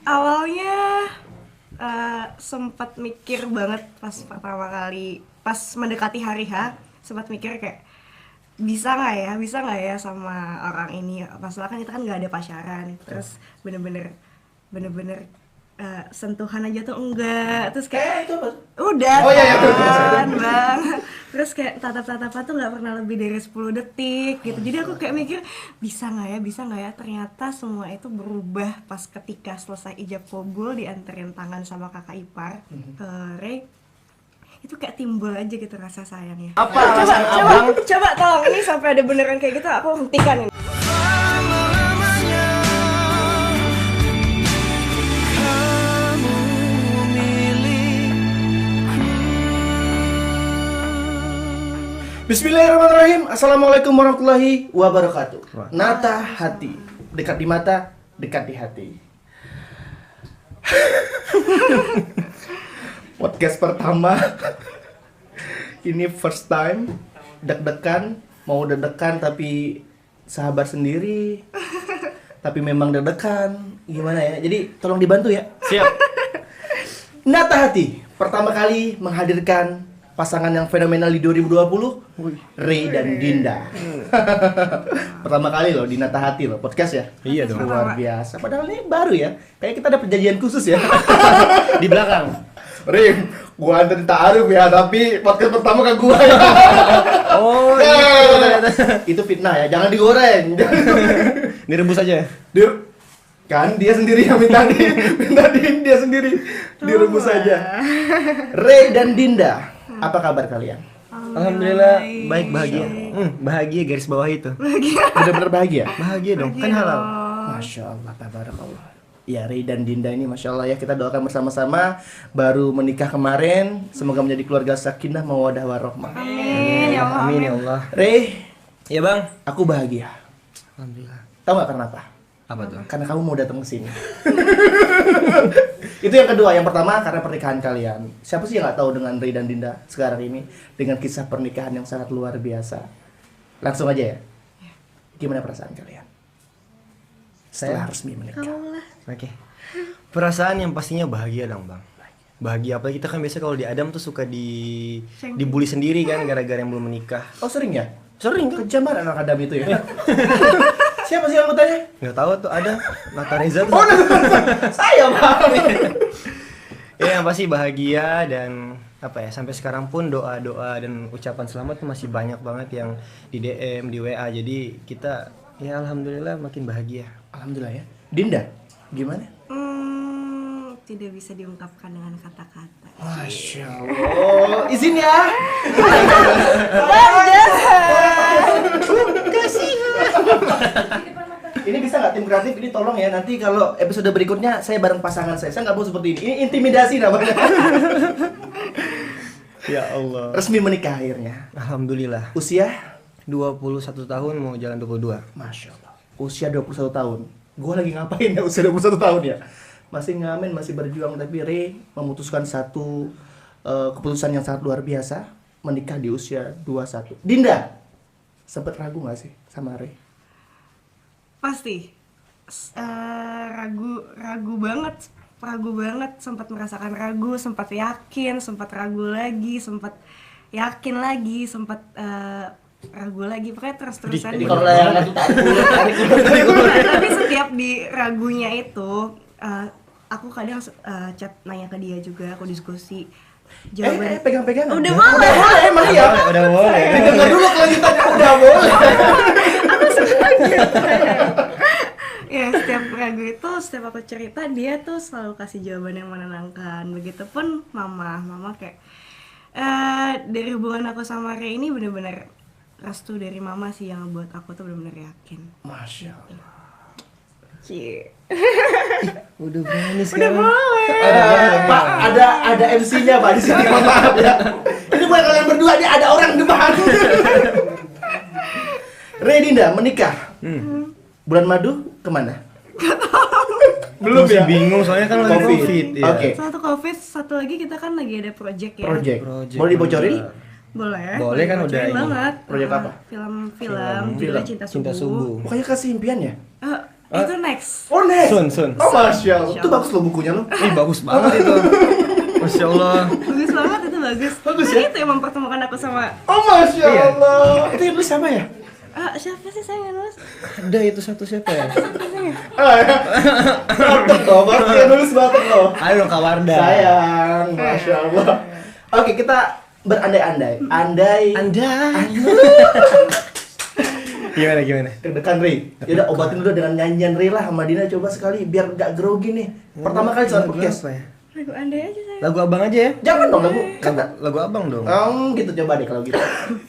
Awalnya sempat mikir banget pas pertama kali, pas mendekati hari H, sempat mikir kayak bisa nggak ya sama orang ini. Masalah kan kita kan nggak ada pacaran, terus bener-bener sentuhan aja tuh enggak, terus kayak Itu apa? udah Oh, iya, kan bang, terus kayak tatap-tatapan tuh nggak pernah lebih dari 10 detik gitu. Jadi aku kayak mikir bisa nggak ya, ternyata semua itu berubah pas ketika selesai ijab kabul, dianterin tangan sama kakak ipar ke Ray. Itu kayak timbul aja gitu rasa sayangnya. Apa coba alasan coba abang? coba tolong, ini sampai ada beneran kayak gitu aku hentikan ini. Bismillahirrahmanirrahim. Assalamualaikum warahmatullahi wabarakatuh. Nata hati, dekat di mata, dekat di hati. Podcast pertama. Ini first time. Deg-degan, mau deg-degan tapi sahabat sendiri. Tapi memang deg-degan. Gimana ya? Jadi tolong dibantu ya. Siap. Nata hati, pertama kali menghadirkan pasangan yang fenomenal di 2020, Ray dan Dinda. Pertama kali loh di Nata Hati loh, podcast ya. Iya dong. Luar biasa. Padahal ini baru ya. Kayak kita ada perjanjian khusus ya. Di belakang. Ray, gua anterin ta'aruf ya, tapi podcast pertama ke gua ya. Oh, itu ternyata. Itu fitnah ya, jangan digoreng. Direbus aja. Dia kan dia sendiri yang minta dia sendiri direbus saja. Ray dan Dinda, apa kabar kalian? Alhamdulillah baik, bahagia. Bahagia garis bawah itu. Benar-benar bahagia? Bahagia dong, kan halal. Masya Allah, tabarakallah. Ya, Ray dan Dinda ini Masya Allah ya, kita doakan bersama-sama. Baru menikah kemarin, semoga menjadi keluarga sakinah mawadah warahmah. Amin ya Allah. Amin ya Allah. Ray, Ya bang. aku bahagia. Alhamdulillah. Tahu nggak karena apa? Apa tuh? Karena kamu mau datang ke sini. Itu yang kedua. Yang pertama karena pernikahan kalian. Siapa sih yang nggak tahu dengan Ray dan Dinda sekarang ini dengan kisah pernikahan yang sangat luar biasa. Langsung aja ya. Gimana perasaan kalian setelah resmi menikah? Oke. Perasaan yang pastinya bahagia dong bang. Bahagia, apalagi kita kan biasa kalau di Adam tuh suka dibully sendiri kan gara-gara yang belum menikah. Oh, sering ya? Sering kan? Kejam banget anak Adam itu ya. Siapa sih anggotanya? Nggak tahu tuh ada Nata Reza tuh. Oh, saya Bang. Ya yang pasti bahagia dan apa ya, sampai sekarang pun doa-doa dan ucapan selamat tuh masih banyak banget yang di DM, di WA. Jadi kita ya alhamdulillah makin bahagia. Alhamdulillah ya. Dinda, gimana? Tidak bisa diungkapkan dengan kata-kata. Masya Allah. Izin ya. Ini bisa nggak tim kreatif ini tolong ya, nanti kalau episode berikutnya saya bareng pasangan saya nggak mau seperti ini. Ini intimidasi namanya. Ya Allah. Resmi menikah akhirnya. Alhamdulillah. Usia? 21 tahun mau jalan 22. Masya Allah. Usia 21 tahun. Gue lagi ngapain ya usia 21 tahun ya? Masih ngamen, masih berjuang, tapi Ray memutuskan satu keputusan yang sangat luar biasa, menikah di usia 21. Dinda, sempet ragu nggak sih sama Ray? Pasti ragu banget, sempat merasakan ragu, sempat yakin, sempat ragu lagi, sempat yakin lagi, sempat ragu lagi, pokoknya terus-terusan. Jadi kalau yang itu tarik ulur. Tapi setiap di ragunya itu aku kadang chat nanya ke dia juga, aku diskusi jawaban. Pegang-pegang. Udah boleh. Emang iya. Udah boleh. Dengar dulu kelanjutannya, udah boleh. Aku suka gitu. Ya, setiap ragu itu, setiap aku cerita, dia tuh selalu kasih jawaban yang menenangkan. Begitupun mama kayak dari hubungan aku sama Ray ini bener-bener restu dari mama sih yang buat aku tuh bener-bener yakin. Masya Allah. Cie. Udah berani Udah sekarang. boleh. Pak, ada MC-nya Pak di sini. Maaf ya. Ini bukan kalian berdua, ini ada orang di depan. Ray Dinda menikah. Bulan madu kemana? Belum ya? Bingung soalnya kan lagi Covid. Ya. Oke. Satu Covid, satu lagi kita kan lagi ada project ya. Project. Boleh dibocorin? Boleh. Boleh kan bocorin udah ini. banget. Project apa? Film judulnya Cinta Subuh. Pokoknya kasih impian ya? Itu next. Oh next. Sun. Oh Masya Allah. Itu bagus loh bukunya lo. Ih bagus banget itu. Masya Allah. Bagus banget itu bagus. Bagus Nah, ya? itu yang mempertemukan aku sama Oh Masya Iya. Allah. Itu yang tulis siapa ya? siapa sih saya nggak nulis? Ada itu satu siapa ya? Batuk loh, pasti yang nulis batuk loh. Ayo Kak Warda. Sayang, Masya Allah. Oke, kita berandai-andai. Andai. Gimana? Deg-degan Ri. Yaudah obatin dulu dengan nyanyian Ri lah sama Dina, coba sekali biar gak grogi nih. Pertama kali soal Lagu podcast. apa ya? Lagu andai aja saya. Lagu abang aja ya? Jangan dong lagu. Lagu abang dong. Gitu coba deh kalau gitu.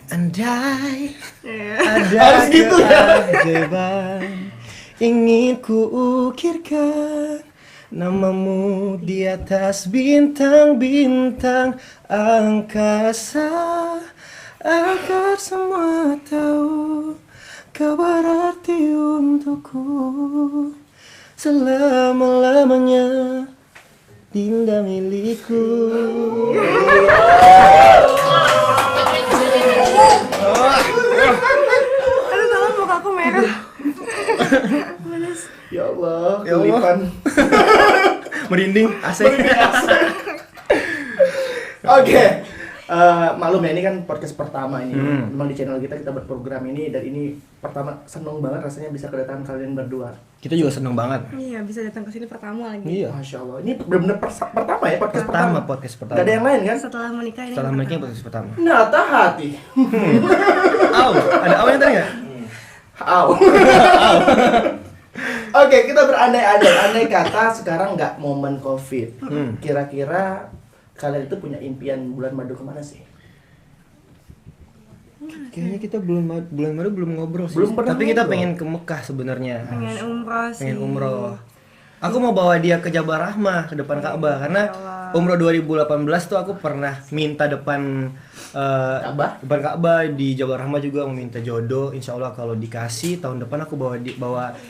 Andai Iya. ada Harus gitu ya. keajaiban ingin ku ukirkan namamu di atas bintang-bintang angkasa agar semua tahu kau berarti untukku selama-lamanya Dinda milikku. Aduh, tolong muka aku merah. Panas. Ya Allah, Ya Allah. kelipan. Merinding AC. Oke. Maklum ya, ini kan podcast pertama ini. Hmm. Memang di channel kita berprogram ini, dan ini pertama seneng banget rasanya bisa kedatangan kalian berdua. Kita juga seneng banget. Iya, bisa datang ke sini pertama lagi. Iya. Masya Allah. Ini benar-benar pertama ya, podcast pertama. Podcast pertama. Gak ada yang lain kan? Setelah menikah ini. Setelah yang menikah pertama. podcast pertama. Nata hati. Aw, ada aw yang tadi nggak? Aw. Oke, kita berandai-andai. Andai kata sekarang nggak momen COVID. Kira-kira kalian itu punya impian bulan madu kemana sih? Kayaknya kita bulan madu belum ngobrol sih. Belum pernah Tapi kita ngobrol. pengen ke Mekah sebenarnya. Pengen umroh sih. Pengen umroh. Aku mau bawa dia ke Jabal Rahmah, ke depan Ka'bah, karena Allah. umroh 2018 tuh aku pernah minta depan Ka'bah? depan Ka'bah di Jabal Rahmah juga mau minta jodoh. Insya Allah kalau dikasih tahun depan aku bawa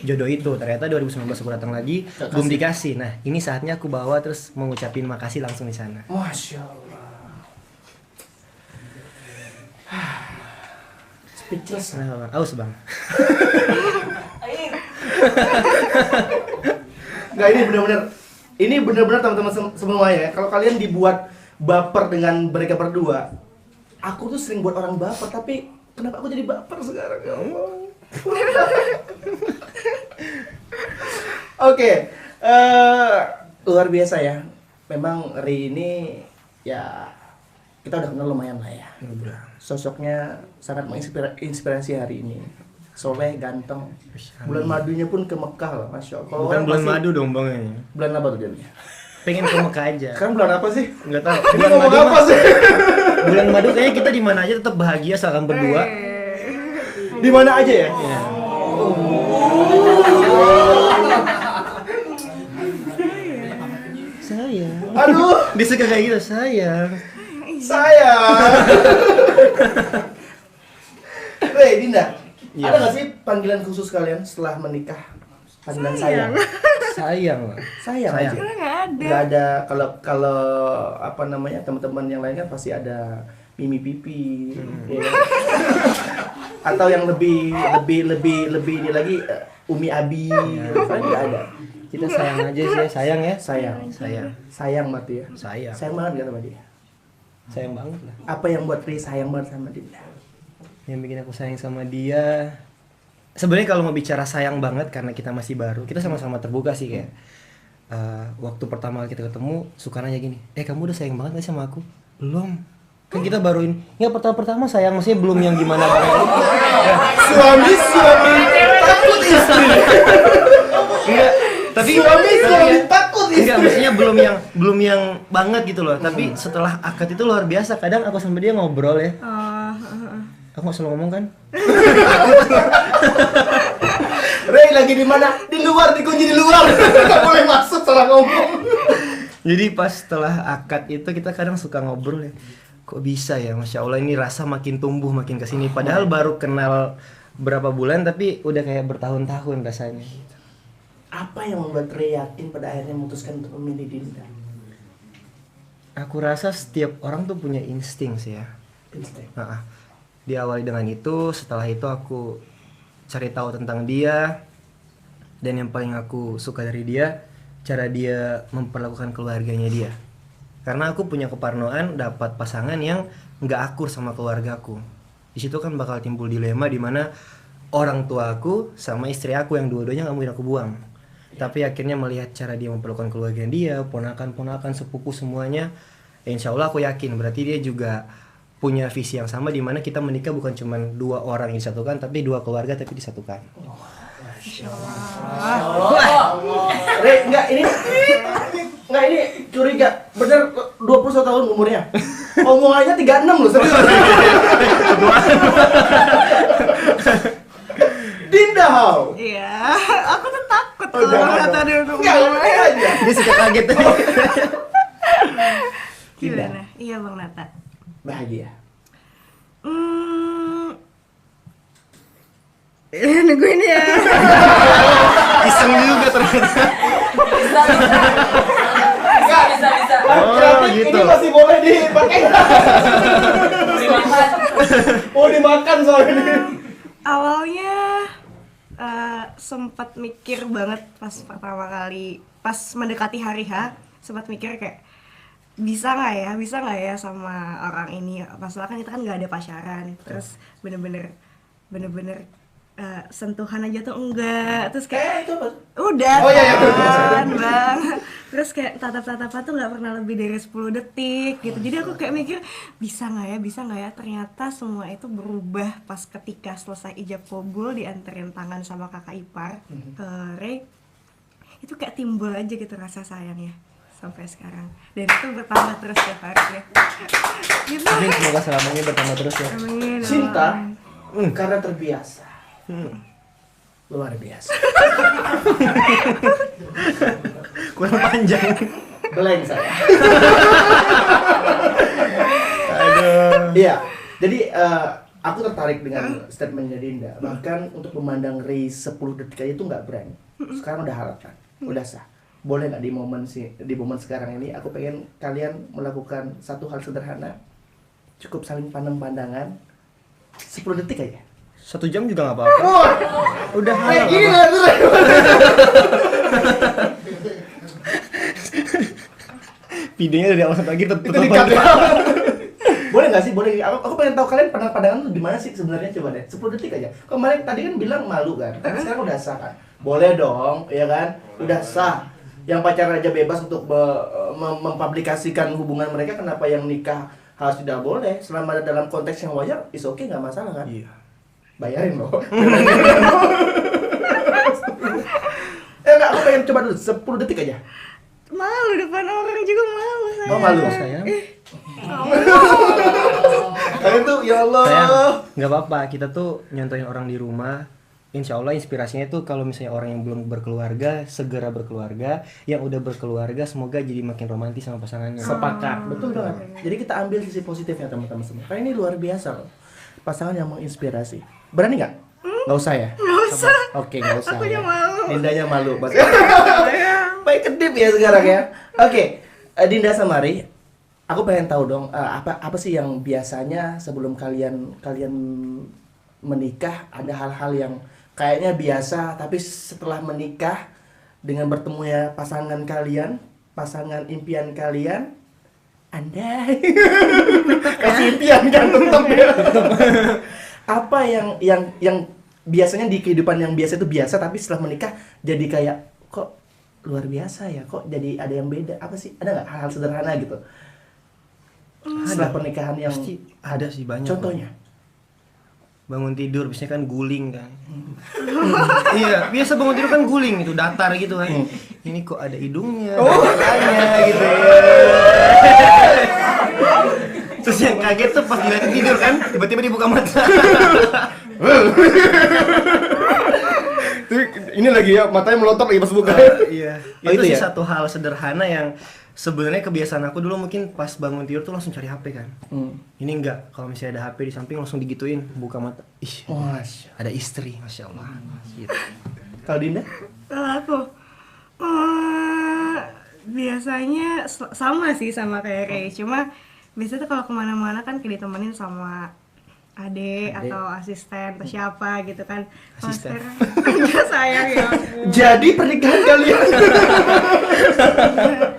jodoh itu. Ternyata 2019 aku datang lagi Gak belum kasih. dikasih. Nah ini saatnya aku bawa terus mau ngucapin makasih langsung di sana. Masya Allah. Speechless. Nah, aus bang. Nggak, ini benar-benar teman-teman semua ya. Kalau kalian dibuat baper dengan mereka berdua, aku tuh sering buat orang baper, tapi kenapa aku jadi baper sekarang ya Allah? Oke, luar biasa ya. Memang Ri ini ya kita udah kenal lumayan lah ya. Sosoknya sangat menginspirasi hari ini. Soleh, ganteng. Bulan madunya pun ke Mekah lah, Masya Allah. Kalau Bukan orang bulan pasti- madu dong bang ini. Bulan apa tuh jadinya? Pengen ke Mekah aja. Sekarang bulan apa sih? Nggak tahu. Ini Bulan ngomong madu apa mah- sih? bulan madu kayaknya kita di mana aja tetap bahagia asalkan berdua. Di mana aja ya? Sayang. Aduh, Dia suka kayak gitu, sayang. sayang. Rey, Dinda, Iya. ada nggak sih panggilan khusus kalian setelah menikah? Panggilan sayang. Sayang lah. Sayang Sayang. aja. Nggak ada. Nggak ada. Kalau apa namanya, teman-teman yang lain kan pasti ada mimi pipi, ya. Atau yang lebih ini lagi umi abi, kan nggak ada. Kita sayang aja sih, sayang ya. Sayang mati ya. Sayang. Sayang banget gak sama dia? Sayang banget lah. Apa yang buat Ri sayang banget sama Dinda? Yang bikin aku sayang sama dia. Sebenarnya kalau mau bicara sayang banget karena kita masih baru, kita sama-sama terbuka sih kayak. Waktu pertama kita ketemu suka nanya gini, kamu udah sayang banget gak sama aku? Belum. Kan kita baru ini. Ya pertama sayang maksudnya belum yang gimana banget. Suami takut istri. Enggak, tapi Suami takut istri. enggak maksudnya belum yang banget gitu loh. Tapi setelah akad itu luar biasa. Kadang aku sama dia ngobrol ya. Aku nggak selalu ngomong kan? Ray lagi di mana? Di luar, dikunci di luar. Gak boleh masuk, salah ngomong. Jadi pas setelah akad itu kita kadang suka ngobrol ya. Kok bisa ya, Masya Allah ini rasa makin tumbuh makin kesini. Padahal baru kenal berapa bulan tapi udah kayak bertahun-tahun rasanya. Apa yang membuat Ray yakin pada akhirnya memutuskan untuk memilih Dinda? Aku rasa setiap orang tuh punya insting sih ya. Insting. Diawali dengan itu, setelah itu aku cari tahu tentang dia. Dan yang paling aku suka dari dia, cara dia memperlakukan keluarganya dia. Karena aku punya keparnoan dapat pasangan yang nggak akur sama keluargaku. Di situ kan bakal timbul dilema di mana orang tua aku sama istri aku yang dua-duanya nggak mungkin aku buang. Tapi akhirnya melihat cara dia memperlakukan keluarga dia, ponakan-ponakan, sepupu semuanya, ya insya Allah aku yakin berarti dia juga punya visi yang sama di mana kita menikah bukan cuma dua orang yang disatukan, tapi dua keluarga tapi disatukan. Enggak ini curiga. Bener 21 tahun umurnya. Omongannya 36 loh, serius. Dinda how? Iya, aku tuh takut Oh, kalau jangan kata dong. dia tuh. Enggak aja. Dia suka kaget. Gimana? Iya Bang Nata. Bahagia. Nungguin ya. Iseng juga ternyata. Bisa. Oh, Kreatif gitu. ini masih boleh dipakai. Mau dimakan soalnya ini. Awalnya sempat mikir banget pas pertama kali, pas mendekati hari H, sempat mikir kayak bisa nggak ya sama orang ini. Masalah kan kita kan nggak ada pacaran, terus bener-bener sentuhan aja tuh enggak, terus kayak Itu apa? udah Oh, iya, kan Bang, terus kayak tatap-tatapan tuh nggak pernah lebih dari 10 detik gitu. Jadi aku kayak mikir bisa nggak ya, ternyata semua itu berubah pas ketika selesai ijab kabul, dianterin tangan sama kakak ipar ke Ray. Itu kayak timbul aja gitu rasa sayangnya sampai sekarang, dan itu bertambah terus tiap hari ya. Gitu. Amin, semoga selamanya bertambah terus ya. Amin. Cinta karena terbiasa. Luar biasa. Kurang panjang. Blank saya. Aduh. Iya. Jadi aku tertarik dengan statementnya Dinda. Bahkan untuk memandang Ray 10 detik aja itu nggak berani. Sekarang udah halal kan, udah sah. Boleh nggak di momen sekarang ini aku pengen kalian melakukan satu hal sederhana, cukup saling pandang-pandangan 10 detik aja. 1 jam juga nggak apa-apa. Udah Kayak halal. gini apa? lah tuh. Videonya dari awal sampai akhir Itu di-cut ya. Boleh nggak sih? Boleh. Aku pengen tahu kalian pandang-pandangan tuh di mana sih sebenarnya, coba deh. 10 detik aja. Kemarin tadi kan bilang malu kan. Tapi sekarang udah sah kan. Boleh dong, ya kan? Udah sah. Yang pacaran aja bebas untuk mempublikasikan hubungan mereka, kenapa yang nikah harus tidak boleh? Selama ada dalam konteks yang wajar, is oke, nggak masalah kan? Iya. Bayarin loh. Enggak, aku pengen coba dulu 10 detik aja. Malu depan orang juga malu saya. Oh, malu. Sayang. Kalian tuh ya Allah. Sayang, nggak apa-apa. Kita tuh nyontohin orang di rumah. Insya Allah inspirasinya tuh kalau misalnya orang yang belum berkeluarga segera berkeluarga, yang udah berkeluarga semoga jadi makin romantis sama pasangannya. Sepakat, betul banget. Jadi kita ambil sisi positifnya teman-teman semua. Karena ini luar biasa loh. Pasangan yang menginspirasi. Berani nggak? Nggak usah ya? Nggak usah. Oke, nggak usah. Akunya ya. malu. Dindanya malu. Baik kedip ya sekarang ya. Oke, Dinda sama Ray, aku pengen tahu dong apa sih yang biasanya sebelum kalian menikah ada hal-hal yang kayaknya biasa, tapi setelah menikah dengan bertemunya pasangan kalian, pasangan impian kalian, andai kasih impian kan tetap ya. Apa yang biasanya di kehidupan yang biasa itu biasa, tapi setelah menikah jadi kayak kok luar biasa ya, kok jadi ada yang beda. Apa sih? Ada nggak hal-hal sederhana gitu setelah pernikahan yang Pasti ada sih, banyak. contohnya? Bangun tidur biasanya kan guling kan. Iya, biasa bangun tidur kan guling itu, datar gitu kan. Ini kok ada hidungnya, ada gitu ya. Terus yang kaget tuh pas dilihatin tidur kan, tiba-tiba dibuka mata. Ini lagi ya, matanya melotot lagi pas buka. Iya. Oh, itu itu sih ya? satu hal sederhana yang sebenarnya kebiasaan aku dulu mungkin pas bangun tidur tuh langsung cari HP kan. Ini enggak, kalau misalnya ada HP di samping langsung digituin, buka mata. Ih, Masya. ada istri, Masya Allah. Gitu. Kalau Dinda? Kalau aku biasanya sama sih sama kayak Ray, cuma biasanya tuh kalau kemana-mana kan kayak ditemenin sama adik atau asisten atau siapa gitu kan. Kalau Asisten. sekarang enggak sayang ya ampun. Jadi pernikahan kalian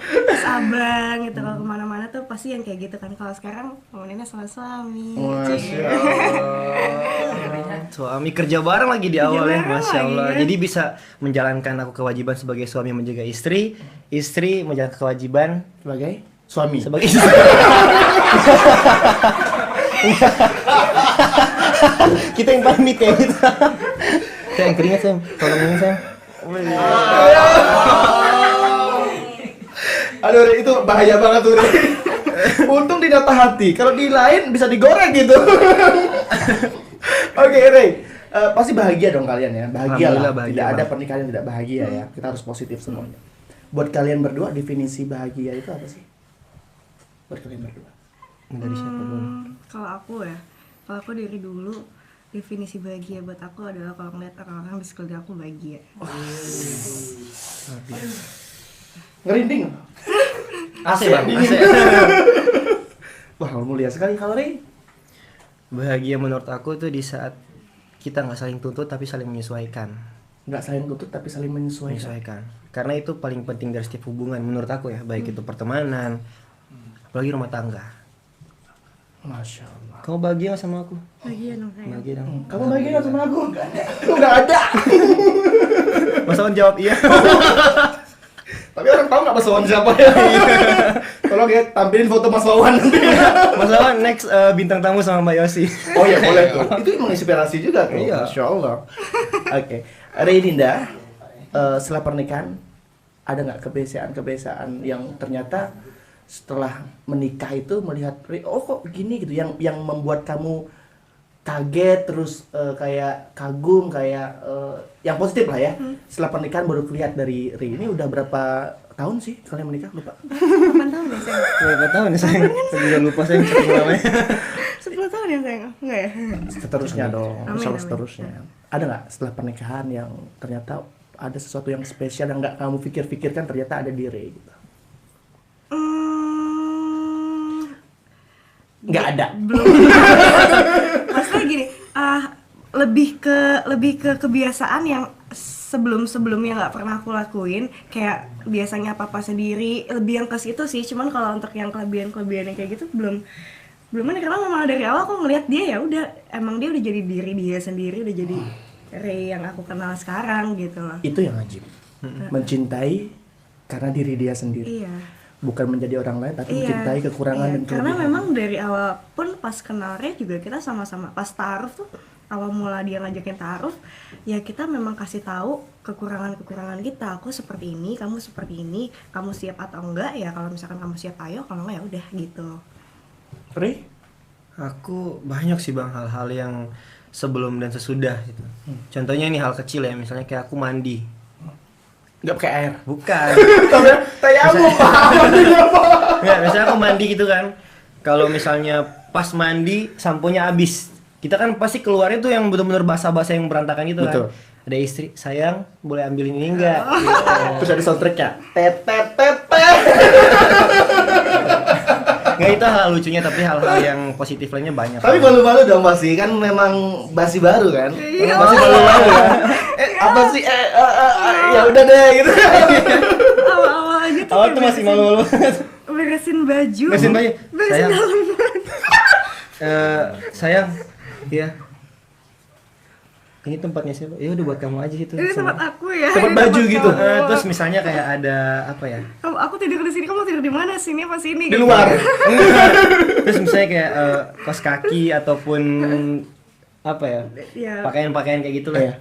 Terus abang gitu kalau kemana-mana tuh pasti yang kayak gitu kan. Kalau sekarang ngomongnya sama suami. Masya Allah. Suami kerja bareng lagi di awal ya, bareng Masya Allah. lagi, ya. Jadi bisa menjalankan aku kewajiban sebagai suami menjaga istri, istri menjalankan kewajiban Sebagai suami. sebagai istri. Kita yang pamit kayak gitu. Sayang keringat sayang, tolong ini sayang. Aduh, Re, itu bahaya banget tuh, Re. Untung di nata hati. Kalau di lain bisa digoreng gitu. Oke, Re. Pasti bahagia dong kalian ya. Bahagia lah. Alhamdulillah bahagia, Tidak ada Bang. pernikahan yang tidak bahagia ya. Kita harus positif semuanya. Buat kalian berdua, definisi bahagia itu apa sih? Buat kalian berdua. Dari siapa dulu? Kalau aku dari dulu definisi bahagia buat aku adalah kalau ngeliat orang-orang di sekeliling aku bahagia. Ngerinding. AC bang, AC. Wah, mulia sekali kalau Re. Bahagia menurut aku tuh di saat kita nggak saling tuntut tapi saling menyesuaikan. Nggak saling tuntut tapi saling menyesuaikan. Menyesuaikan. Karena itu paling penting dari setiap hubungan menurut aku ya, baik itu pertemanan, apalagi rumah tangga. Masya Allah. Kamu bahagia nggak sama aku? Bahagia dong sayang. Bahagia dong. Kamu bahagia nggak sama aku? Nggak ada. Lu nggak ada. Mas Awan jawab iya. Tapi orang tahu nggak Mas Wawan siapa ya? Tolong ya tampilin foto Mas Wawan nanti. Mas Awan next bintang tamu sama Mbak Yosi. Oh ya boleh tuh. Itu menginspirasi juga tuh. Iya. Masya Allah. Oke. Dinda, setelah pernikahan ada nggak kebiasaan-kebiasaan yang ternyata setelah menikah itu melihat oh kok gini gitu yang membuat kamu kaget terus kayak kagum kayak yang positif lah ya. Setelah pernikahan baru kelihatan dari Ri ini udah berapa tahun sih kalian menikah lupa? 8 tahun ya sayang? Berapa tahun ya sayang? Saya juga lupa sayang saking lamanya. 10 tahun ya sayang? Enggak ya? Seterusnya dong, Amin, insya Allah amin. seterusnya. Ada nggak setelah pernikahan yang ternyata ada sesuatu yang spesial yang nggak kamu pikirkan ternyata ada di Ri gitu? Nggak ada. Belum. Maksudnya gini, lebih ke kebiasaan yang sebelumnya nggak pernah aku lakuin, kayak biasanya apa sendiri, lebih yang ke situ sih. Cuman kalau untuk yang kelebihan yang kayak gitu belum ada, karena memang dari awal aku ngelihat dia ya udah, emang dia udah jadi diri dia sendiri, udah jadi Ray yang aku kenal sekarang gitu loh. Itu yang ajib. Mencintai karena diri dia sendiri. Iya. Bukan menjadi orang lain tapi Iya, mencintai kekurangan iya. dan Karena kelebihan. memang dari awal pun pas kenal Ray juga kita sama-sama pas taruh tuh, awal mula dia ngajakin taruh ya kita memang kasih tahu kekurangan kita. Aku seperti ini, kamu seperti ini, kamu siap atau enggak ya? Kalau misalkan kamu siap ayo, kalau enggak ya udah gitu. Ri? Aku banyak sih bang hal-hal yang sebelum dan sesudah gitu. Contohnya ini hal kecil ya, misalnya kayak aku mandi. Nggak pakai air. Bukan. Tayamu Nggak, misalnya aku mandi gitu kan. Kalau misalnya pas mandi samponya habis, kita kan pasti keluarnya tuh yang benar-benar basah-basah yang berantakan gitu Betul. kan. Ada istri, sayang boleh ambilin ini enggak? Gitu. Terus ada soundtracknya. Tetet tetet. Nggak, itu hal lucunya, tapi hal-hal yang positif lainnya banyak. Tapi malu-malu dong pasti kan memang basi baru kan. Iya. Masih malu-malu ya. Apa sih ya udah deh gitu. Awal-awal aja tuh Awal kayak tuh masih malu-malu. beresin baju. Beresin baju. Beresin Sayang. dalaman. Sayang, iya. Ini tempatnya siapa? Ya udah buat kamu aja situ. Ini tempat aku ya. Tempat ini baju tempat gitu. kamu. Terus misalnya kayak ada apa ya? Aku tidur di sini, kamu tidur di mana? Sini apa sini? Di Gitu. luar. Terus misalnya kayak kaos kaki ataupun apa ya? Ya. Pakaian-pakaian kayak gitu lah. Iya.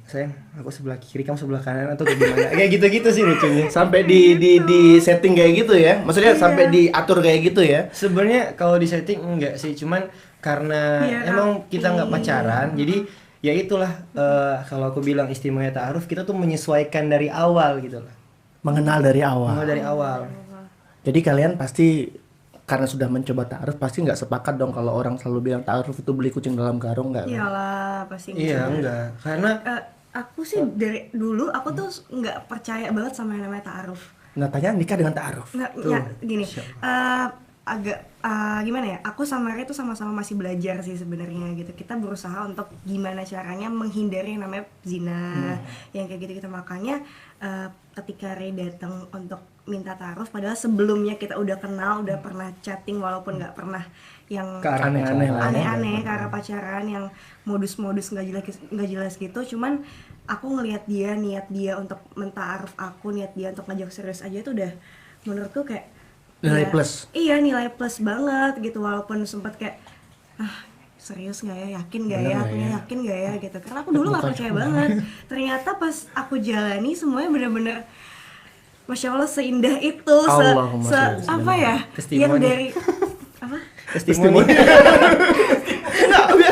Sayang, aku sebelah kiri, kamu sebelah kanan atau gimana? Kayak gitu-gitu sih lucunya. Sampai di setting kayak gitu ya. Maksudnya sampai diatur kayak gitu ya. Sebenarnya kalau di setting enggak sih, cuman karena Iya, emang kita nggak rapi. pacaran, jadi ya itulah kalau aku bilang istimewanya ta'aruf, kita tuh menyesuaikan dari awal gitu lah. Mengenal dari awal. Mulai dari awal. Jadi kalian pasti karena sudah mencoba ta'aruf pasti nggak sepakat dong kalau orang selalu bilang ta'aruf itu beli kucing dalam karung nggak? Iyalah, pasti Iya, enggak. Karena aku sih dari dulu aku tuh nggak percaya banget sama yang namanya ta'aruf. Nah tanya nikah dengan ta'aruf. Nggak, ya gini. agak gimana ya, aku sama Ray tuh sama-sama masih belajar sih sebenarnya gitu. Kita berusaha untuk gimana caranya menghindari yang namanya zina, yang kayak gitu. Makanya ketika Ray datang untuk minta taruh, padahal sebelumnya kita udah kenal, udah pernah chatting walaupun nggak pernah yang Ke arah Aneh-aneh lah. aneh-aneh, ke arah pacaran yang modus-modus nggak jelas gitu. Cuman aku ngelihat dia, niat dia untuk mentaaruf aku, niat dia untuk ngajak serius aja tuh udah menurutku kayak Nilai ya, plus. iya, nilai plus banget gitu. Walaupun sempat kayak serius nggak ya, yakin nggak ya, Bener aku nggak ya? yakin nggak ya gitu, karena aku dulu nggak percaya banget. Ternyata pas aku jalani semuanya bener-bener Masya Allah, seindah itu, Allahumma sholli. apa ya, Testimoni. yang dari apa? Testimoni.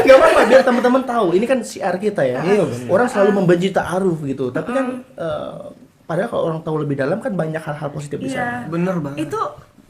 Nggak apa-apa, biar teman-teman tahu. Ini kan siar kita ya. Iya, bener. Orang selalu membenci ta'aruf gitu. Tapi kan padahal kalau orang tahu lebih dalam kan banyak hal-hal positif di sana. Iya. Bener banget. Itu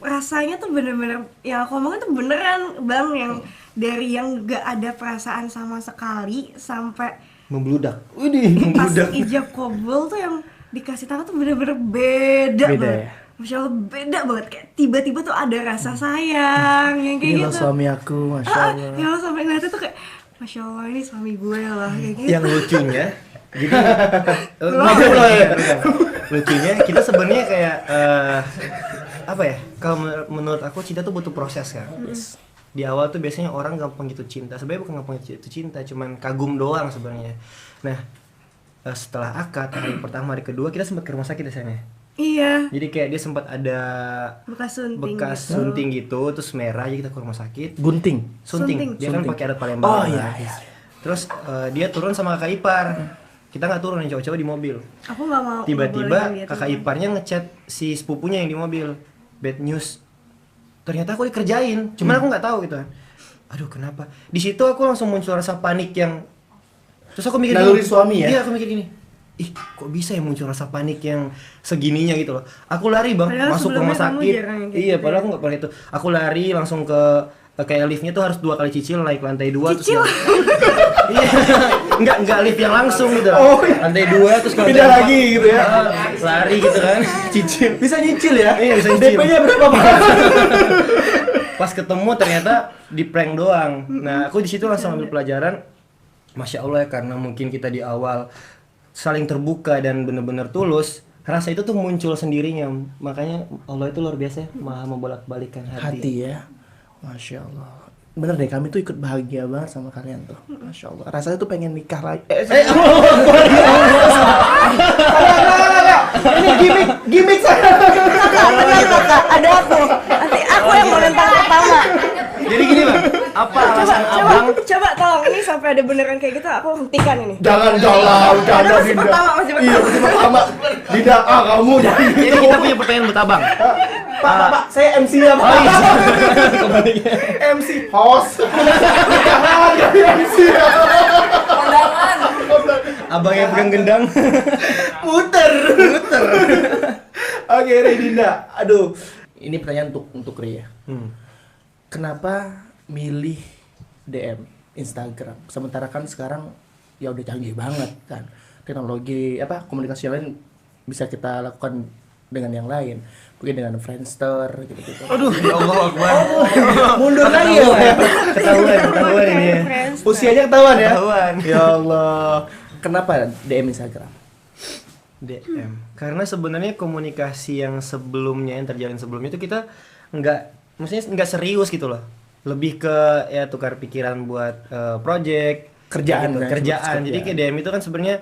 rasanya tuh bener-bener, ya aku ngomongin tuh beneran Bang, yang dari yang gak ada perasaan sama sekali sampai Membludak. Widih, pas membludak. ijab kabul tuh yang dikasih tahu tuh bener-bener beda Beda banget. ya? Masya Allah, beda banget, kayak tiba-tiba tuh ada rasa sayang yang kayak Ini loh gitu. suami aku, Masya Allah. Ya Allah, sampai ngeliatnya tuh kayak Masya Allah, ini suami gue lah, kayak gitu. Yang lucunya, jadi lucunya kita sebenarnya kayak apa ya? Kalau menurut aku cinta tuh butuh proses kan. Di awal tuh biasanya orang gampang gitu cinta. Sebenarnya bukan gampang gitu cinta, cuman kagum doang sebenarnya. Nah, setelah akad hari pertama, hari kedua kita sempat ke rumah sakit di sana. Iya, Jadi kayak dia sempat ada bekas sunting bekas gitu. sunting gitu, terus merah, jadi kita ke rumah sakit. Gunting. Sunting. Dia kan Sunting. pakai adat Palembang. Oh kan. iya, iya. Terus dia turun sama kakak ipar. Kita nggak turun, yang cowok-cowok di mobil. Aku nggak mau. Tiba-tiba nggak boleh kakak lihat itu. iparnya ngechat si sepupunya yang di mobil. Bad news. Ternyata aku dikerjain, cuman aku nggak tahu gitu kan. Aduh kenapa? Di situ aku langsung muncul rasa panik yang. Terus aku mikir Naluri gini, suami ya? Iya, aku mikir gini. Ih, kok bisa ya muncul rasa panik yang segininya gitu loh. Aku lari bang, Padahal masuk ke rumah sebelumnya kamu sakit. jarang yang kayak Iya, gitu padahal ya. aku nggak pernah itu. Aku lari langsung ke kayak liftnya tuh harus 2 kali cicil, naik lantai 2 Cicil? Iya, enggak lift yang langsung gitu. Oh, iya. Lantai 2 terus ke lantai Pindah 4. lagi gitu ya. Lari gitu kan, cicil. Bisa nyicil ya? Iya, bisa nyicil. DP-nya berapa Pak? Pas ketemu ternyata di prank doang. Nah, aku di situ langsung ambil pelajaran. Masya Allah ya, karena mungkin kita di awal saling terbuka dan benar-benar tulus, rasa itu tuh muncul sendirinya. Makanya Allah itu luar biasa ya, maha membolak-balikan hati. Hati ya. Masya Allah. Bener deh, kami tuh ikut bahagia banget sama kalian tuh. Masya Allah. Rasanya tuh pengen nikah lagi. Ini gimmick saya. Benar kakak, ada aku. Nanti aku yang mau nentang pertama. Jadi gini bang, apa alasan abang? Coba tolong, ini sampai ada beneran kayak gitu, aku hentikan ini. Jangan, Ada masih Dinda. pertama, masih pertama. Iya, masih pertama. Dinda, kamu jangan. Jadi kita punya pertanyaan buat abang. Pak, saya MC-nya Pak. MC host. Jangan jadi MC. Abang yang pegang gendang. Muter. Oke, Ray, Dinda. Aduh, ini pertanyaan untuk Ray ya. Kenapa milih DM Instagram? Sementara kan sekarang ya udah canggih banget kan. Teknologi komunikasi yang lain bisa kita lakukan dengan yang lain. Mungkin dengan Friendster gitu-gitu. Aduh, ya Allah Akbar. Mundur lagi ya. Ketahuan ini ya. Usianya ketahuan ya. Ketahuan. Ya Allah. Kenapa DM Instagram? DM. Karena sebenarnya komunikasi yang sebelumnya, yang terjalin sebelumnya itu kita maksudnya nggak serius gitu loh. Lebih ke ya tukar pikiran buat project, Kerjaan, gitu, kan, kerjaan. Jadi kerjaan. kayak DM itu kan sebenarnya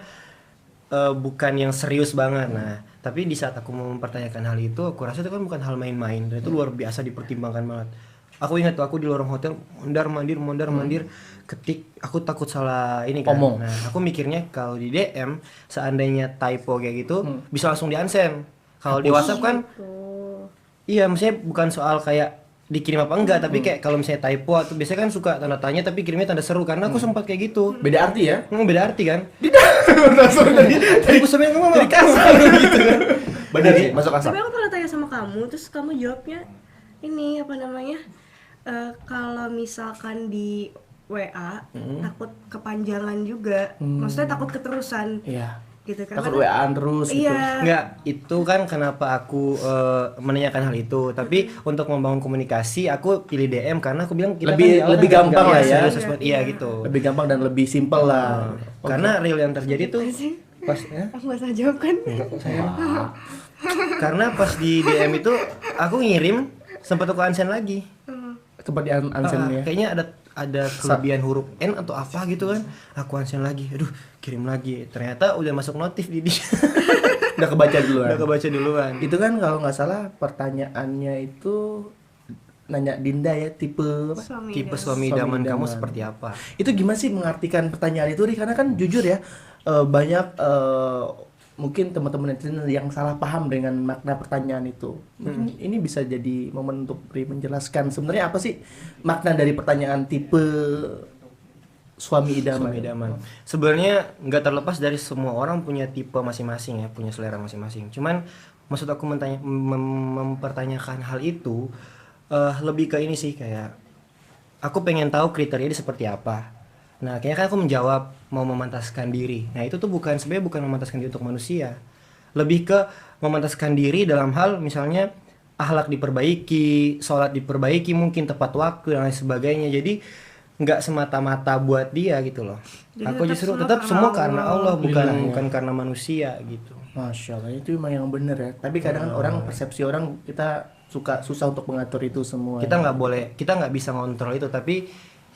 bukan yang serius banget. Nah, tapi di saat aku mau mempertanyakan hal itu, aku rasa itu kan bukan hal main-main dan itu luar biasa dipertimbangkan banget. Aku ingat tuh aku di lorong hotel mondar mandir ketik, aku takut salah ini kan. Omong. Nah, aku mikirnya kalau di DM seandainya typo kayak gitu bisa langsung di unsend. Kalau di WhatsApp kan iya, maksudnya bukan soal kayak dikirim apa enggak, tapi kayak kalau misalnya typo atau biasanya kan suka tanda tanya tapi kirimnya tanda seru, karena aku sempat kayak gitu. Beda arti ya? Beda arti kan? Langsung tadi Tadi aku sampe ngomong jadi kasar gitu kan. benar sih, masuk akal. Tapi aku pernah tanya sama kamu, terus kamu jawabnya ini apa namanya? Kalau misalkan di WA takut kepanjangan juga, maksudnya takut keterusan. Iya. gitu Takut WA-an terus gitu. iya. Enggak, itu kan kenapa aku menanyakan hal itu. Tapi untuk membangun komunikasi, aku pilih DM karena aku bilang kita Lebih- kan di awal lebih kan gampang nggak lah biasa ya. sosmed, iya gitu. Lebih gampang dan lebih simpel lah. Karena real yang terjadi tuh sih? pas ya, Aku nggak salah jawab kan? karena pas di DM itu aku ngirim sempat aku unsend lagi. Cepat di unsend ya. Kayaknya ada kelebihan huruf N atau apa gitu kan. Aku unsend lagi. Aduh, kirim lagi. Ternyata udah masuk notif di dia. Udah kebaca duluan. Udah kebaca duluan. Itu kan kalau nggak salah pertanyaannya itu nanya Dinda ya, tipe apa? Tipe Suami suami idaman kamu idaman. seperti apa? Itu gimana sih mengartikan pertanyaan itu, Ri? Karena kan jujur ya, banyak mungkin teman-teman netizen yang salah paham dengan makna pertanyaan itu. Mungkin ini bisa jadi momen untuk Ri menjelaskan sebenarnya apa sih makna dari pertanyaan tipe suami idaman. Suami idaman. Sebenarnya nggak terlepas dari semua orang punya tipe masing-masing ya, punya selera masing-masing. Cuman maksud aku mempertanyakan hal itu lebih ke ini sih, kayak aku pengen tahu kriteria dia seperti apa. Nah, kayaknya kan aku menjawab mau memantaskan diri. Nah, itu tuh sebenarnya bukan memantaskan diri untuk manusia. Lebih ke memantaskan diri dalam hal misalnya akhlak diperbaiki, sholat diperbaiki, mungkin tepat waktu dan lain sebagainya. Jadi nggak semata-mata buat dia gitu loh. Jadi Aku tetap justru semua tetap karena semua karena Allah. Allah, bukan Alhamdulillah, ya. bukan karena manusia gitu. Masya Allah, itu memang yang benar ya. Tapi kadang kan orang, persepsi orang, kita susah untuk mengatur itu semua. Kita nggak bisa ngontrol itu, tapi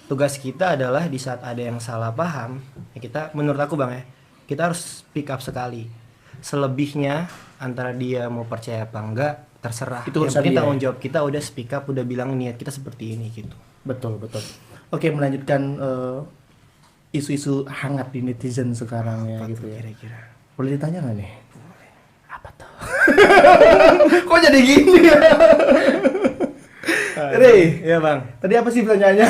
tugas kita adalah di saat ada yang salah paham, ya kita, menurut aku Bang ya, kita harus speak up sekali. Selebihnya antara dia mau percaya apa enggak terserah. Itu Yang urusan penting dia. tanggung jawab kita udah speak up, udah bilang niat kita seperti ini gitu. Betul, betul. Oke, melanjutkan isu-isu hangat di netizen sekarang ya Apa gitu tuh ya. kira-kira? Boleh ditanya nggak nih? Apa tuh? Kok jadi gini ya? Ri, Iya Bang. tadi apa sih pertanyaannya?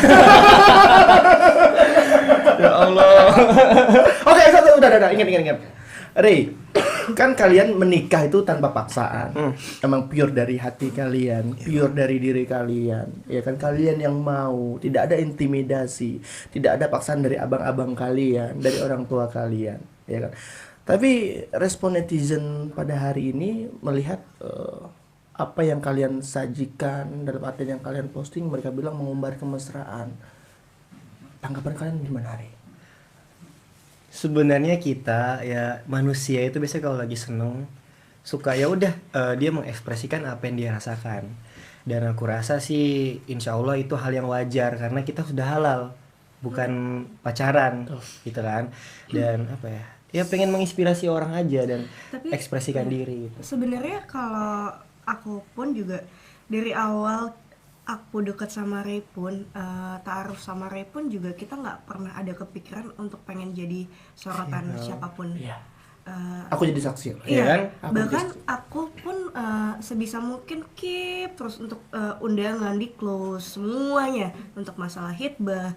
Ya Allah. Oke, satu, udah, ingat. Ri, kan kalian menikah itu tanpa paksaan. Emang pure dari hati kalian, pure dari diri kalian. Ya kan, kalian yang mau, tidak ada intimidasi, tidak ada paksaan dari abang-abang kalian, dari orang tua kalian, ya kan. Tapi respon netizen pada hari ini melihat apa yang kalian sajikan, dalam artian yang kalian posting, mereka bilang mengumbar kemesraan. Tanggapan kalian gimana, Ri? Sebenarnya kita ya manusia itu biasanya kalau lagi seneng suka ya udah dia mengekspresikan apa yang dia rasakan, dan aku rasa sih insya Allah itu hal yang wajar karena kita sudah halal, bukan pacaran gitu kan. Dan apa ya pengen menginspirasi orang aja dan Tapi, ekspresikan diri gitu. Sebenarnya kalau aku pun juga dari awal aku dekat sama Ray pun, taaruf sama Ray pun juga kita nggak pernah ada kepikiran untuk pengen jadi sorotan siapapun. Iya. Eh, Aku jadi saksi. Iya kan? bahkan aku pun sebisa mungkin keep terus untuk undangan di close semuanya untuk masalah hitbah.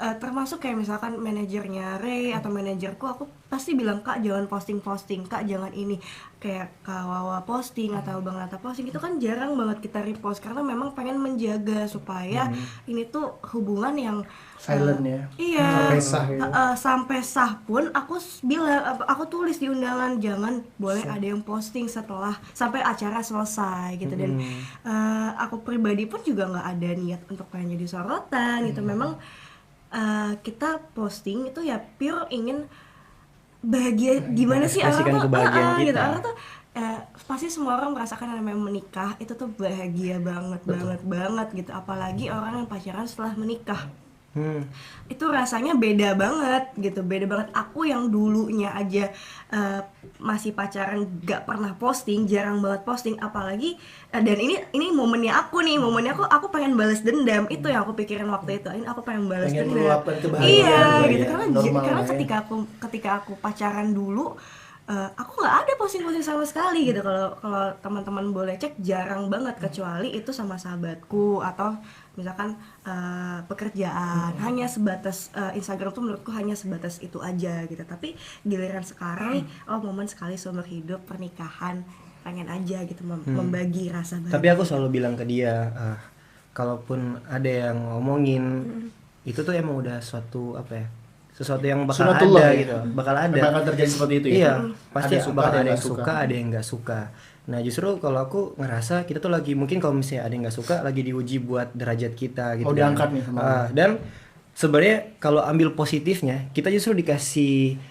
Termasuk kayak misalkan manajernya Ray atau manajerku, aku pasti bilang, Kak jangan posting, Kak jangan ini, kayak Kak Wawa posting atau Bang Nata posting, itu kan jarang banget kita repost karena memang pengen menjaga supaya ini tuh hubungan yang Silent ya. iya, Sampai sah ya. sampai sah pun aku tulis di undangan jangan boleh ada yang posting setelah sampai acara selesai gitu. Dan aku pribadi pun juga nggak ada niat untuk pengen jadi sorotan gitu. Memang kita posting itu ya pure ingin bahagia, gimana sih orang Ekspresikan tuh kebahagiaan gitu. kita. Orang tuh pasti semua orang merasakan yang namanya menikah itu tuh bahagia banget gitu, apalagi orang yang pacaran setelah menikah. Itu rasanya beda banget gitu, beda banget. Aku yang dulunya aja masih pacaran gak pernah posting, jarang banget posting, apalagi dan ini momennya aku aku pengen balas dendam. Itu yang aku pikirin waktu itu, ini aku pengen balas Pengen dendam. meluapkan kebahagiaan Iya lah gitu, ya, karena normal karena lah ya. ketika aku pacaran dulu, aku nggak ada posting sama sekali gitu. Kalau teman-teman boleh cek, jarang banget, kecuali itu sama sahabatku atau misalkan pekerjaan. Hanya sebatas Instagram tuh menurutku hanya sebatas itu aja gitu. Tapi giliran sekarang nih, momen sekali seumur hidup pernikahan, pengen aja gitu membagi rasa bahagia. Tapi aku selalu bilang ke dia, kalaupun ada yang ngomongin itu tuh emang udah suatu apa ya, sesuatu yang bakal Sunatullah ada ya? gitu, bakal ada. Memang akan terjadi seperti itu ya. Iya, pasti Ada suka, bakal ada ada yang yang nggak suka, suka. ada yang nggak suka. Nah justru kalau aku ngerasa kita tuh lagi, mungkin kalau misalnya ada yang nggak suka, lagi diuji buat derajat kita gitu. Oh, diangkat nih sama Allah. Dan sebenarnya kalau ambil positifnya, kita justru dikasih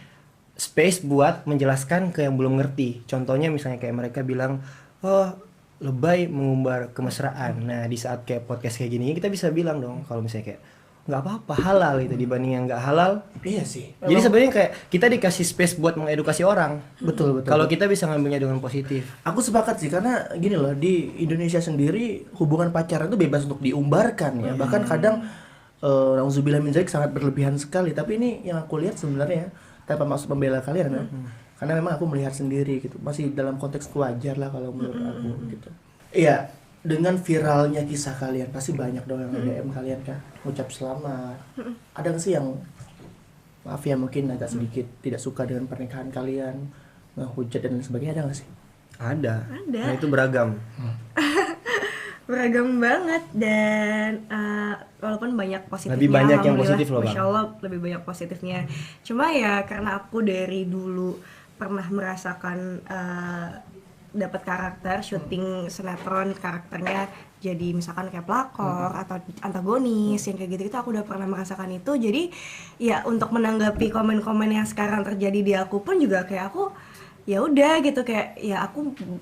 space buat menjelaskan ke yang belum ngerti. Contohnya misalnya kayak mereka bilang, oh lebay mengumbar kemesraan. Nah di saat kayak podcast kayak gini kita bisa bilang dong, kalau misalnya kayak nggak apa-apa, halal itu dibanding yang nggak halal. Iya sih. Jadi sebenarnya kayak kita dikasih space buat mengedukasi orang. Betul. Kalau kita bisa ngambilnya dengan positif. Aku sepakat sih, karena gini loh, di Indonesia sendiri hubungan pacaran itu bebas untuk diumbarkan ya. Bahkan kadang nauzubillah min dzalik sangat berlebihan sekali. Tapi ini yang aku lihat sebenarnya, tanpa maksud membela kalian ya. Karena memang aku melihat sendiri gitu. Masih dalam konteks wajar lah kalau menurut aku gitu. Iya, dengan viralnya kisah kalian pasti banyak dong yang DM kalian kan, ngucap selamat. Ada nggak sih yang maaf ya mungkin agak sedikit tidak suka dengan pernikahan kalian, ngehujat dan lain sebagainya, ada nggak sih? Ada. Ada. Nah itu beragam. Beragam banget, dan walaupun banyak positifnya, Lebih banyak yang alhamdulillah, positif loh, Bang. Masya Allah lebih banyak positifnya. Cuma ya karena aku dari dulu pernah merasakan dapat karakter syuting sinetron, karakternya jadi misalkan kayak pelakor atau antagonis yang kayak gitu, aku udah pernah merasakan itu. Jadi ya untuk menanggapi komen-komen yang sekarang terjadi di aku pun juga kayak aku ya udah gitu, kayak ya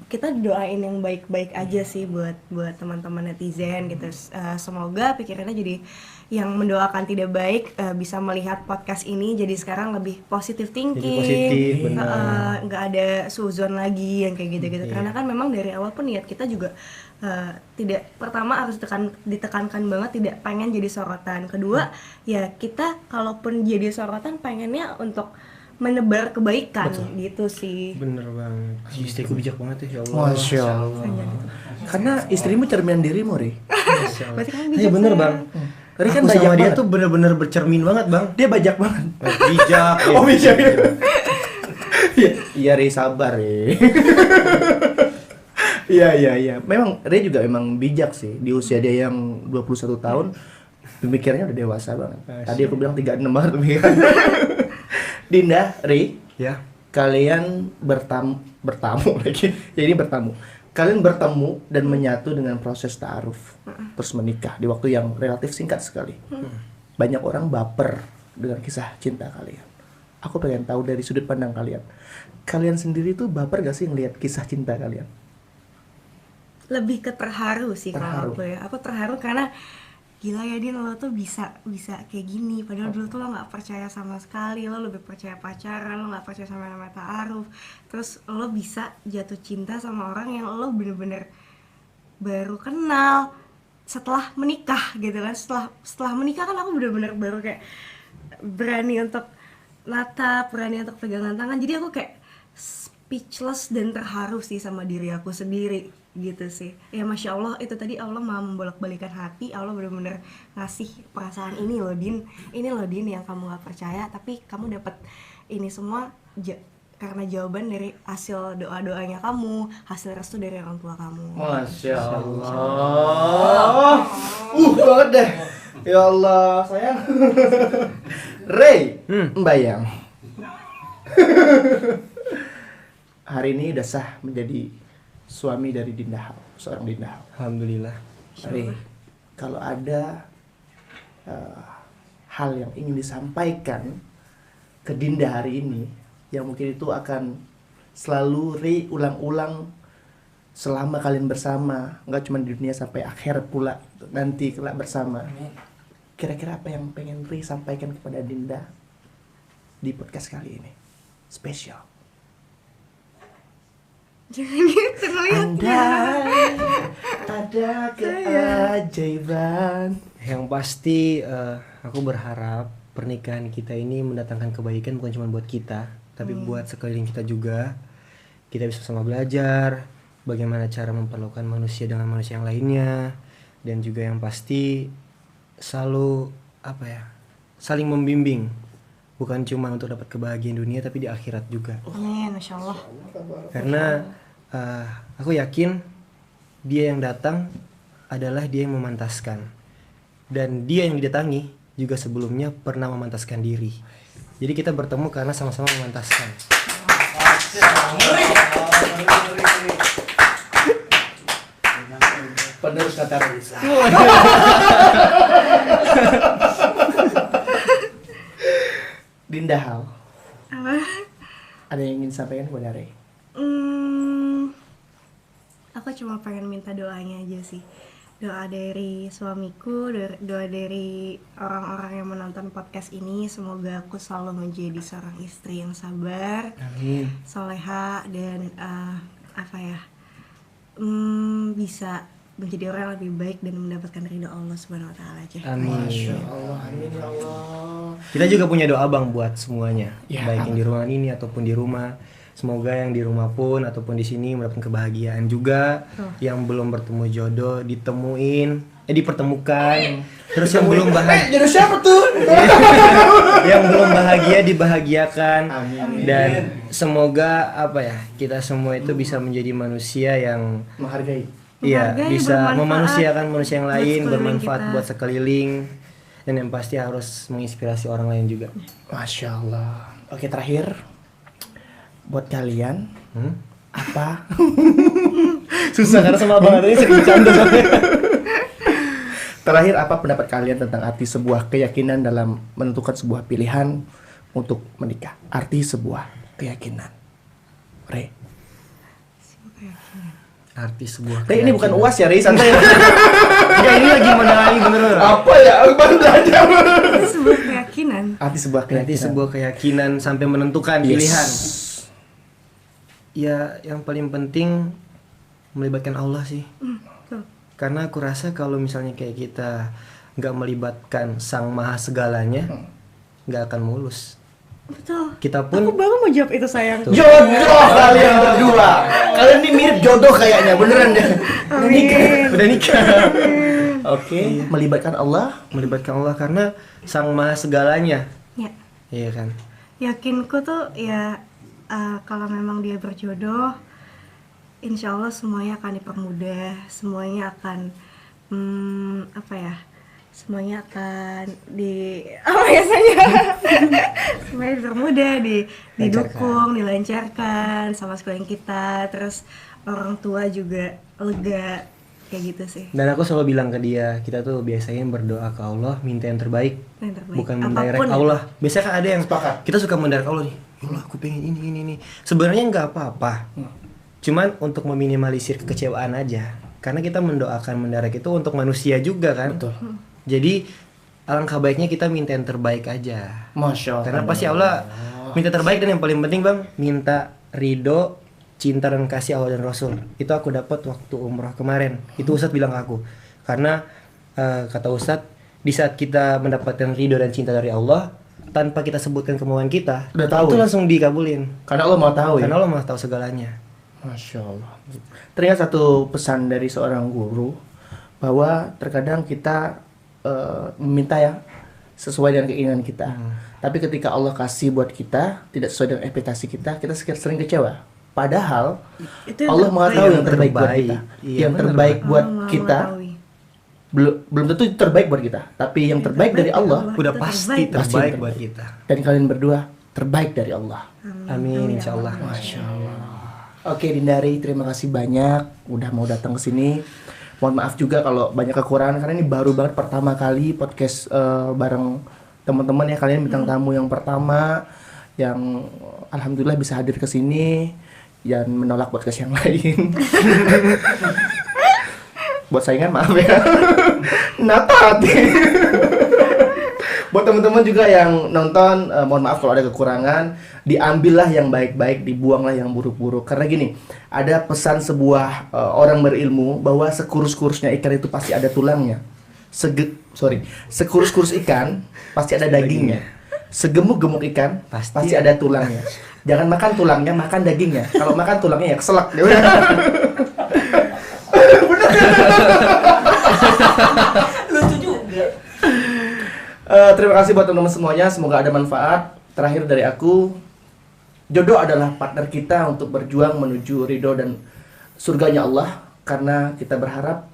kita doain yang baik-baik aja sih buat teman-teman netizen gitu. Semoga pikirannya jadi yang mendoakan tidak baik bisa melihat podcast ini jadi sekarang lebih positive thinking. Jadi positif, benar. Nggak ada suzon lagi yang kayak gitu-gitu. Iya. Karena kan memang dari awal pun niat kita juga tidak, pertama harus ditekankan banget tidak pengen jadi sorotan. Kedua ya kita kalaupun jadi sorotan pengennya untuk menebar kebaikan. Gitu sih. Bener banget. Istriku bijak banget ya Allah. Masya Allah. Karena istrimu cerminan dirimu, Ri. Masya Allah. Berarti kamu Iya bijak, bener sayang. bang. Ri kan Aku bajak sama dia banget. tuh bener-bener bercermin banget bang. Dia bajak banget. Bijak. Oh, bijak. Iya, Ri, sabar, Ri. Iya. Memang Ri juga memang bijak sih. Di usia dia yang 21 tahun, pemikirannya udah dewasa banget. Tadi aku bilang 36 banget pemikiran. Dinda, Ri, Ya. kalian bertamu lagi. Ya ini bertamu. Kalian bertemu dan menyatu dengan proses ta'aruf, terus menikah di waktu yang relatif singkat sekali. Banyak orang baper dengan kisah cinta kalian. Aku pengen tahu dari sudut pandang kalian. Kalian sendiri tuh baper gak sih ngelihat kisah cinta kalian? Lebih ke terharu sih Terharu. kalau aku ya. Aku terharu karena gila ya Din, lo tuh bisa kayak gini. Padahal dulu tuh lo nggak percaya sama sekali, lo lebih percaya pacaran, lo nggak percaya sama namanya ta'aruf. Terus lo bisa jatuh cinta sama orang yang lo bener-bener baru kenal setelah menikah gitu kan. Setelah menikah kan aku bener-bener baru kayak berani untuk natap, berani untuk pegangan tangan. Jadi aku kayak speechless dan terharu sih sama diri aku sendiri gitu sih. Ya Masya Allah, itu tadi Allah mau membolak-balikan hati. Allah benar-benar ngasih perasaan ini loh Din yang kamu gak percaya, tapi kamu dapat ini semua karena jawaban dari hasil doa-doanya kamu, hasil restu dari orang tua kamu. Masya Allah. Banget deh. Ya Allah, sayang. Ray, Mbayang. Hari ini udah sah menjadi suami dari Dinda Hao, seorang Dinda Hao. Alhamdulillah. Ray, kalau ada hal yang ingin disampaikan ke Dinda hari ini, yang mungkin itu akan selalu Ray ulang-ulang selama kalian bersama, nggak cuma di dunia sampai akhir pula gitu, nanti kelak bersama. Kira-kira apa yang pengen Ray sampaikan kepada Dinda di podcast kali ini? Spesial. Jangan gitu ngeliatnya. Andai ada keajaiban. Yang pasti aku berharap pernikahan kita ini mendatangkan kebaikan bukan cuma buat kita, tapi buat sekeliling kita juga. Kita bisa sama belajar bagaimana cara memperlakukan manusia dengan manusia yang lainnya, dan juga yang pasti selalu saling membimbing, bukan cuma untuk dapat kebahagiaan dunia tapi di akhirat juga. Amin, Masya Allah. Karena aku yakin dia yang datang adalah dia yang memantaskan, dan dia yang didatangi juga sebelumnya pernah memantaskan diri. Jadi kita bertemu karena sama-sama memantaskan. Penerus kata Raisa. Dinda Hal, Apa? ada yang ingin sampaikan kepada Rey? Aku cuma pengen minta doanya aja sih. Doa dari suamiku, doa dari orang-orang yang menonton podcast ini. Semoga aku selalu menjadi seorang istri yang sabar, Amin. soleha, dan bisa menjadi orang yang lebih baik dan mendapatkan ridho Allah Subhanahu Wa Taala aja. Amin. Masya Allah, amin ya Allah. Kita juga punya doa Bang buat semuanya, Ya, baik yang apa? di ruangan ini ataupun di rumah. Semoga yang di rumah pun ataupun di sini mendapatkan kebahagiaan juga. Yang belum bertemu jodoh dipertemukan. Terus yang belum bahagia, Jodoh siapa tuh? yang belum bahagia dibahagiakan. Amin. Dan semoga kita semua itu bisa menjadi manusia yang Menghargai. iya Menghargai, bisa bermanfaat memanusiakan manusia yang buat lain, sekeliling bermanfaat kita. buat sekeliling, dan yang pasti harus menginspirasi orang lain juga. Masya Allah. Oke, terakhir buat kalian apa? Susah karena sama abang ini sering bercanda soalnya. Terakhir, apa pendapat kalian tentang arti sebuah keyakinan dalam menentukan sebuah pilihan untuk menikah? Arti sebuah keyakinan. Rey. Arti sebuah Rey, ini bukan keyakinan. UAS ya, Rey, santai. Enggak, ini lagi menarik bener. Apa ya? Aku baru belajar. Itu sebuah keyakinan. Arti sebuah keyakinan. Arti sebuah keyakinan sampai menentukan Yes. pilihan. Ya, yang paling penting melibatkan Allah sih. Tuh. Karena aku rasa kalau misalnya kayak kita nggak melibatkan Sang Maha Segalanya, nggak akan mulus. Betul. Kita Aku pun baru mau jawab itu sayang. Tuh. Jodoh kalian berdua. Kalian ini mirip jodoh kayaknya, beneran deh. udah nikah. Oke, melibatkan Allah. Melibatkan Allah karena Sang Maha Segalanya. Ya. Iya kan? Yakinku tuh ya kalau memang dia berjodoh, insya Allah semuanya akan dipermudah, semuanya akan semuanya akan semuanya dipermudah, didukung, dilancarkan sama sekeliling kita, terus orang tua juga lega, kayak gitu sih. Dan aku selalu bilang ke dia, kita tuh biasain berdoa ke Allah, minta yang terbaik, Yang terbaik. bukan Apapun mendirect ya. Allah. Biasanya kan ada yang Sepakat. kita suka mendirect Allah nih, ya Allah aku pengen ini. Sebenarnya nggak apa-apa, cuman untuk meminimalisir kekecewaan aja. Karena kita mendoakan mendirect itu untuk manusia juga kan. Betul. Jadi alangkah baiknya kita minta yang terbaik aja. Masya Allah. Karena pasti Allah minta terbaik, dan yang paling penting Bang, minta ridho, cinta dan kasih Allah dan Rasul. Itu aku dapat waktu umrah kemarin. Itu Ustadz bilang ke aku. Karena kata Ustadz, di saat kita mendapatkan ridho dan cinta dari Allah, tanpa kita sebutkan kemauan kita, Udah tahu itu ya? langsung dikabulin. Karena Allah mau tahu ya. Karena Allah Maha tahu segalanya. Masya Allah. Teringat satu pesan dari seorang guru bahwa terkadang kita meminta ya sesuai dengan keinginan kita. Tapi ketika Allah kasih buat kita tidak sesuai dengan ekspektasi kita, kita sering kecewa. Padahal Itu yang Allah Maha terbaik. tahu yang Yang terbaik buat terbaik. kita. Iya, Yang benar, terbaik benar. buat Allah Maha kita mengetahui. belum tentu terbaik buat kita, tapi yang terbaik dari Allah Udah itu pasti terbaik. Pasti terbaik terbaik. buat kita. dan kalian berdua terbaik dari Allah. Amin, insya Allah. Masya Allah. Oke Dindari, terima kasih banyak udah mau datang ke sini. Mohon maaf juga kalau banyak kekurangan karena ini baru banget pertama kali podcast bareng teman-teman ya, kalian bintang tamu yang pertama yang alhamdulillah bisa hadir ke sini dan menolak podcast yang lain. Buat saingan maaf ya. Nata hati. Buat teman-teman juga yang nonton, mohon maaf kalau ada kekurangan, diambillah yang baik-baik, dibuanglah yang buruk-buruk. Karena gini, ada pesan sebuah orang berilmu bahwa sekurus-kurusnya ikan itu pasti ada tulangnya. Sekurus-kurus ikan pasti ada dagingnya. Segemuk-gemuk ikan pasti ada tulangnya. Jangan makan tulangnya, makan dagingnya. Kalau makan tulangnya ya keselak. Lucu juga. Terima kasih buat teman-teman semuanya, semoga ada manfaat. Terakhir dari aku, jodoh adalah partner kita untuk berjuang menuju ridho dan surganya Allah. Karena kita berharap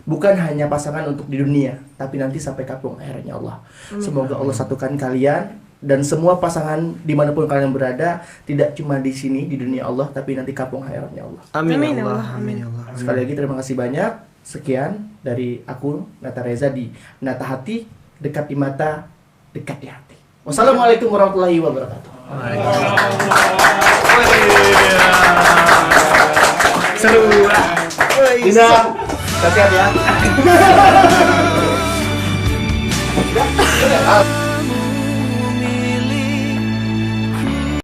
bukan hanya pasangan untuk di dunia, tapi nanti sampai kampung akhiratnya Allah. Semoga Allah satukan kalian dan semua pasangan dimanapun kalian berada, tidak cuma di sini di dunia Allah, tapi nanti kampung akhiratnya Allah. Amin Amin, ya Allah. Allah. Amin ya Allah. Sekali lagi terima kasih banyak. Sekian dari aku Nata Reza di Nata Hati, dekat di mata, dekat di hati. Wassalamualaikum warahmatullahi wabarakatuh. Seru. Dina, sehat ya.